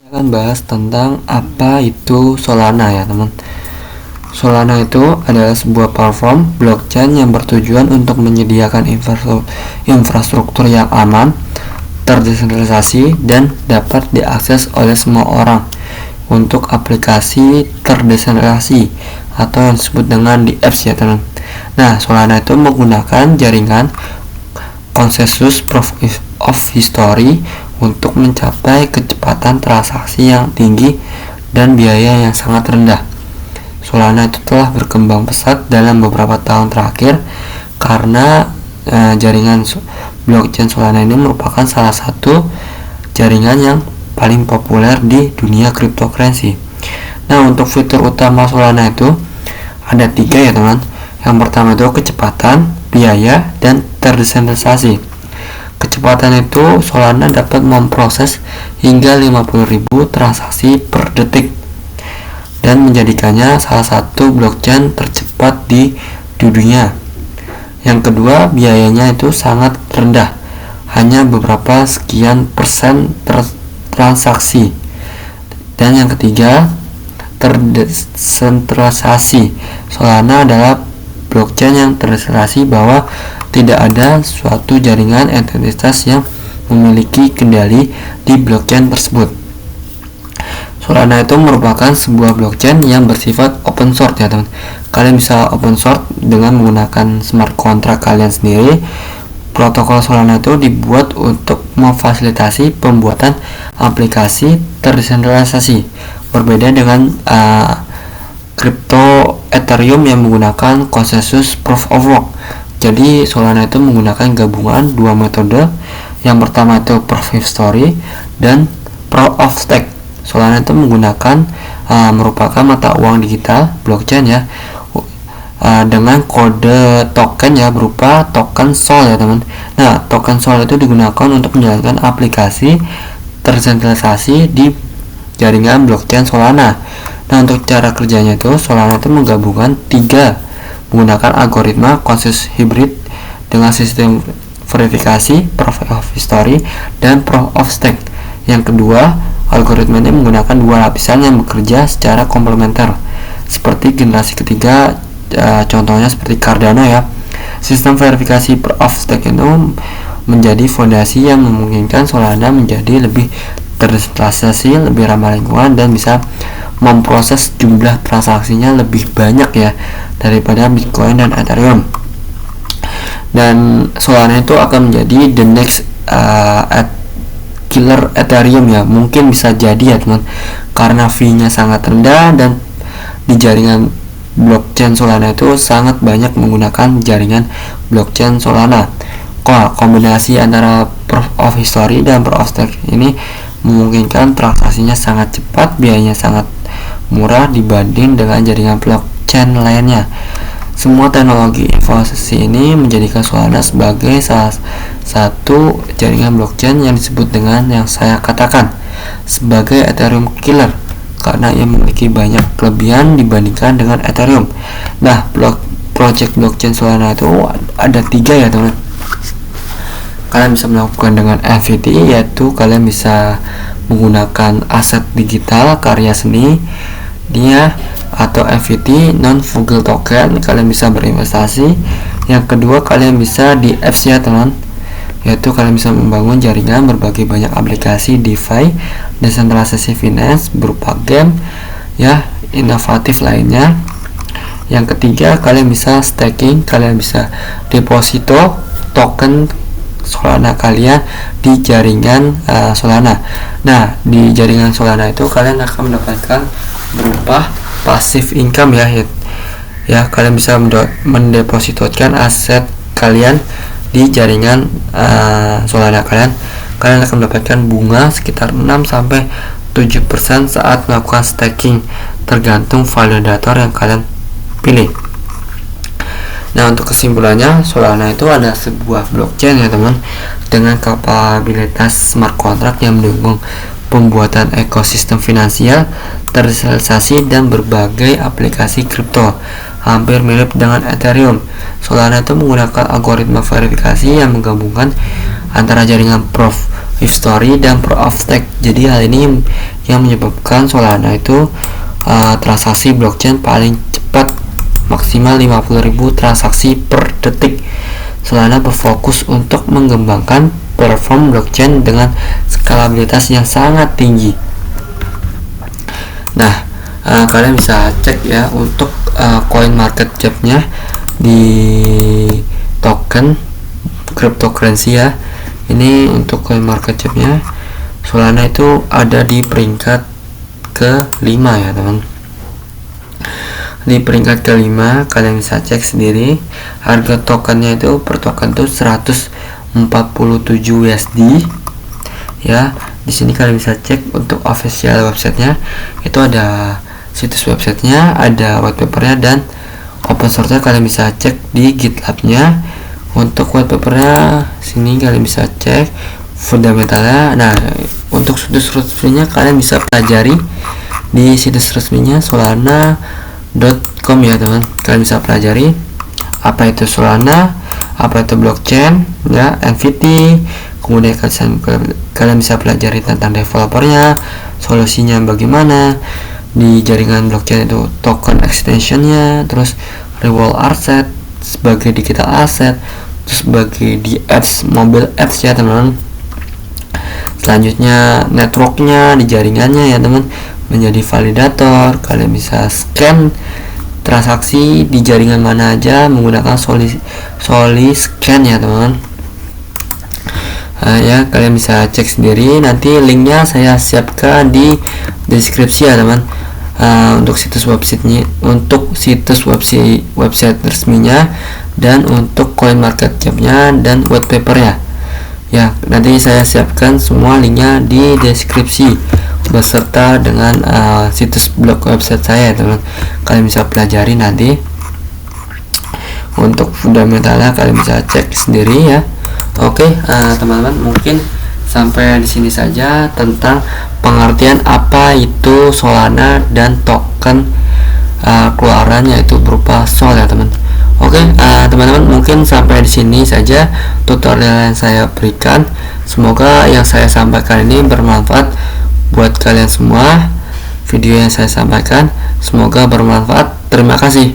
Akan bahas tentang apa itu Solana ya teman. Solana itu adalah sebuah platform blockchain yang bertujuan untuk menyediakan infrastruktur yang aman, terdesentralisasi, dan dapat diakses oleh semua orang untuk aplikasi terdesentralisasi atau yang disebut dengan DApps ya teman. Nah, Solana itu menggunakan jaringan konsensus proof of history untuk mencapai kecepatan transaksi yang tinggi dan biaya yang sangat rendah. Solana itu telah berkembang pesat dalam beberapa tahun terakhir karena jaringan blockchain Solana ini merupakan salah satu jaringan yang paling populer di dunia cryptocurrency. Nah, untuk fitur utama Solana itu ada 3 ya teman. Yang pertama itu kecepatan, biaya, dan terdesentralisasi. Kecepatan itu Solana dapat memproses hingga 50.000 transaksi per detik dan menjadikannya salah satu blockchain tercepat di dunia. Yang kedua, biayanya itu sangat rendah, hanya beberapa sekian persen transaksi. Dan yang ketiga, terdesentralisasi. Solana adalah blockchain yang terdesentralisasi bahwa tidak ada suatu jaringan entitas yang memiliki kendali di blockchain tersebut. Solana itu merupakan sebuah blockchain yang bersifat open source ya teman. Kalian bisa open source dengan menggunakan smart contract kalian sendiri. Protokol Solana itu dibuat untuk memfasilitasi pembuatan aplikasi terdesentralisasi. Berbeda dengan crypto Ethereum yang menggunakan konsensus proof of work. Jadi Solana itu menggunakan gabungan dua metode. Yang pertama itu proof of story dan proof of stake. Solana itu menggunakan merupakan mata uang digital blockchain ya, dengan kode token ya berupa token SOL ya teman. Nah, token SOL itu digunakan untuk menjalankan aplikasi tersentralisasi di jaringan blockchain Solana. Nah, untuk cara kerjanya itu Solana itu menggabungkan 3 menggunakan algoritma konsensus hybrid dengan sistem verifikasi proof of history dan proof of stake. Yang kedua, algoritma ini menggunakan 2 lapisan yang bekerja secara komplementer seperti generasi ketiga, contohnya seperti Cardano ya. Sistem verifikasi proof of stake itu menjadi fondasi yang memungkinkan Solana menjadi lebih terdesentralisasi, lebih ramah lingkungan, dan bisa memproses jumlah transaksinya lebih banyak ya daripada Bitcoin dan Ethereum. Dan Solana itu akan menjadi the next killer Ethereum ya, mungkin bisa jadi ya teman, karena fee-nya sangat rendah dan di jaringan blockchain Solana itu sangat banyak menggunakan jaringan blockchain Solana. Kombinasi antara proof of history dan proof of stake ini memungkinkan transaksinya sangat cepat, biayanya sangat murah dibanding dengan jaringan blockchain lainnya. Semua teknologi informasi ini menjadikan Solana sebagai salah satu jaringan blockchain yang disebut dengan yang saya katakan sebagai Ethereum killer karena ia memiliki banyak kelebihan dibandingkan dengan Ethereum. Nah, project blockchain Solana itu ada 3 ya teman. Kalian bisa melakukan dengan NFT, yaitu kalian bisa menggunakan aset digital karya seni dia atau NFT non fungible token. Kalian bisa berinvestasi. Yang kedua, kalian bisa di apps ya teman, yaitu kalian bisa membangun jaringan berbagai banyak aplikasi DeFi, desentralisasi finance berupa game ya, inovatif lainnya. Yang ketiga, kalian bisa staking, kalian bisa deposito token Solana kalian di jaringan Solana. Nah, di jaringan Solana itu kalian akan mendapatkan berupa passive income ya, kalian bisa mendepositokan aset kalian di jaringan Solana kalian akan mendapatkan bunga sekitar 6-7% saat melakukan staking, tergantung validator yang kalian pilih. Nah, untuk kesimpulannya, Solana itu adalah sebuah blockchain ya teman, dengan kapabilitas smart contract yang mendukung pembuatan ekosistem finansial, terdesentralisasi, dan berbagai aplikasi kripto. Hampir mirip dengan Ethereum, Solana itu menggunakan algoritma verifikasi yang menggabungkan antara jaringan proof of history dan proof of stake. Jadi hal ini yang menyebabkan Solana itu transaksi blockchain paling cepat, maksimal 50.000 transaksi per detik. Solana berfokus untuk mengembangkan perform blockchain dengan skalabilitas yang sangat tinggi. Nah, kalian bisa cek ya untuk coin market cap-nya di token cryptocurrency ya. Ini untuk coin market cap-nya Solana itu ada di peringkat ke-5 ya teman. Di peringkat ke-5 kalian bisa cek sendiri harga tokennya itu per token itu 147 USD ya. Di sini kalian bisa cek untuk official websitenya, itu ada situs websitenya, ada white papernya, dan open source nya kalian bisa cek di GitHub-nya. Untuk white papernya sini kalian bisa cek fundamentalnya. Nah, untuk situs resminya kalian bisa pelajari di situs resminya solana.com ya teman. Kalian bisa pelajari apa itu Solana, apa itu blockchain ya, NFT. Kemudian kalian bisa pelajari tentang developernya, solusinya bagaimana di jaringan blockchain itu, token extensionnya, terus reward asset sebagai digital asset, terus sebagai di apps, mobile apps ya teman. Selanjutnya networknya di jaringannya ya teman, menjadi validator. Kalian bisa scan transaksi di jaringan mana aja menggunakan Soli scan ya teman. Ya kalian bisa cek sendiri, nanti linknya saya siapkan di deskripsi ya teman. Untuk situs websitenya, untuk situs website resminya, dan untuk coin market cap-nya dan white paper-nya ya, nanti saya siapkan semua linknya di deskripsi beserta dengan situs blog website saya teman. Kalian bisa pelajari nanti. Untuk fundamentalnya kalian bisa cek sendiri ya. Oke, teman-teman, mungkin sampai di sini saja tentang pengertian apa itu Solana dan token keluarannya itu berupa Sol ya teman. Oke, teman-teman, mungkin sampai di sini saja tutorial yang saya berikan. Semoga yang saya sampaikan ini bermanfaat buat kalian semua. Video yang saya sampaikan semoga bermanfaat. Terima kasih.